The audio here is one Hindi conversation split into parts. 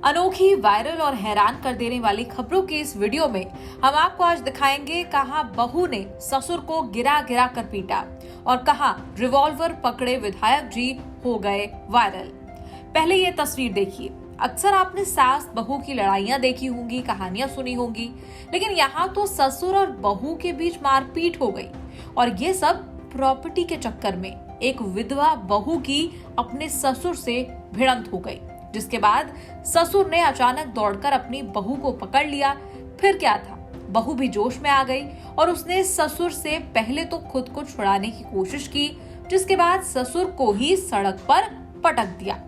अनोखी, वायरल और हैरान कर देने वाली खबरों की इस वीडियो में हम आपको आज दिखाएंगे कहां बहू ने ससुर को गिरा गिरा कर पीटा और कहां रिवॉल्वर पकड़े विधायक जी हो गए वायरल। पहले ये तस्वीर देखिए। अक्सर आपने सास बहू की लड़ाइयां देखी होंगी, कहानियां सुनी होंगी, लेकिन यहाँ तो ससुर और बहू के बीच मारपीट हो गई और ये सब प्रॉपर्टी के चक्कर में। एक विधवा बहू की अपने ससुर से भिड़ंत हो गई, जिसके बाद ससुर ने अचानक दौड़कर अपनी बहू को पकड़ लिया। फिर क्या था, बहू भी जोश में आ गई और उसने ससुर से पहले तो खुद को छुड़ाने की कोशिश की, जिसके बाद ससुर को ही सड़क पर पटक दिया।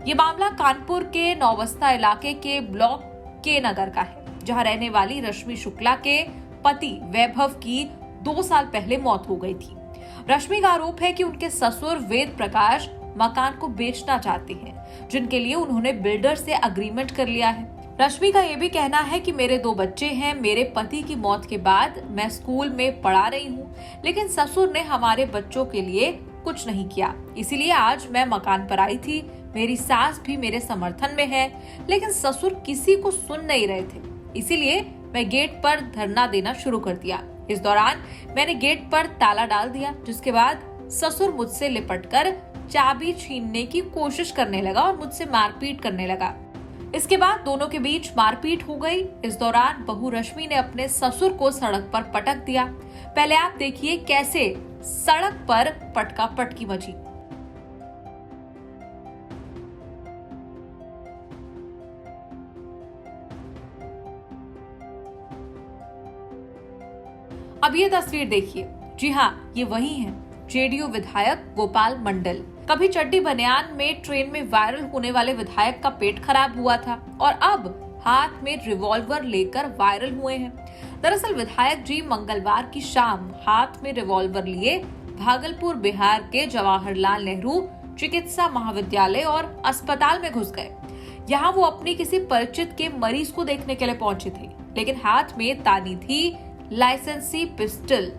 ये मामला कानपुर के नौबस्ता इलाके के ब्लॉक के नगर का है, जहां रहने वाली रश्मि शुक्ला के पति वैभव की 2 साल पहले मौत हो गई थी। रश्मि का आरोप है कि उनके ससुर वेद प्रकाश मकान को बेचना चाहते हैं, जिनके लिए उन्होंने बिल्डर से अग्रीमेंट कर लिया है। रश्मि का ये भी कहना है कि मेरे 2 बच्चे हैं, मेरे पति की मौत के बाद मैं स्कूल में पढ़ा रही हूँ, लेकिन ससुर ने हमारे बच्चों के लिए कुछ नहीं किया, इसीलिए आज मैं मकान पर आई थी। मेरी सास भी मेरे समर्थन में है, लेकिन ससुर किसी को सुन नहीं रहे थे, इसीलिए मैं गेट पर धरना देना शुरू कर दिया। इस दौरान मैंने गेट पर ताला डाल दिया, जिसके बाद ससुर मुझसे लिपटकर चाबी छीनने की कोशिश करने लगा और मुझसे मारपीट करने लगा। इसके बाद दोनों के बीच मारपीट हो गई। इस दौरान बहू रश्मि ने अपने ससुर को सड़क पर पटक दिया। पहले आप देखिए कैसे सड़क पर पटका पटकी मची। अब ये तस्वीर देखिए। जी हाँ, ये वही हैं, जेडीयू विधायक गोपाल मंडल। कभी चड्डी बनियान में ट्रेन में वायरल होने वाले विधायक का पेट खराब हुआ था और अब हाथ में रिवॉल्वर लेकर वायरल हुए हैं। दरअसल विधायक जी मंगलवार की शाम हाथ में रिवॉल्वर लिए भागलपुर बिहार के जवाहरलाल नेहरू चिकित्सा महाविद्यालय और अस्पताल में घुस गए। यहाँ वो अपनी किसी परिचित के मरीज को देखने के लिए पहुंचे थे, लेकिन हाथ में तानी थी लाइसेंसी पिस्टल,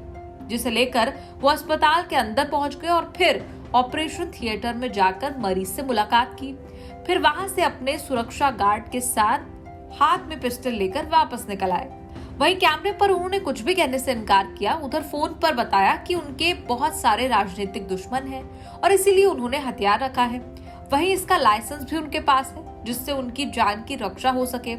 जिसे लेकर वो अस्पताल के अंदर पहुंच गए और फिर ऑपरेशन थिएटर में जाकर मरीज से मुलाकात की। फिर वहां से अपने सुरक्षा गार्ड के साथ हाथ में पिस्टल लेकर वापस निकल आए। वहीं कैमरे पर उन्होंने कुछ भी कहने से इनकार किया। उधर फोन पर बताया कि उनके बहुत सारे राजनीतिक दुश्मन हैं और इसीलिए उन्होंने हथियार रखा है। वहीं इसका लाइसेंस भी उनके पास है, जिससे उनकी जान की रक्षा हो सके।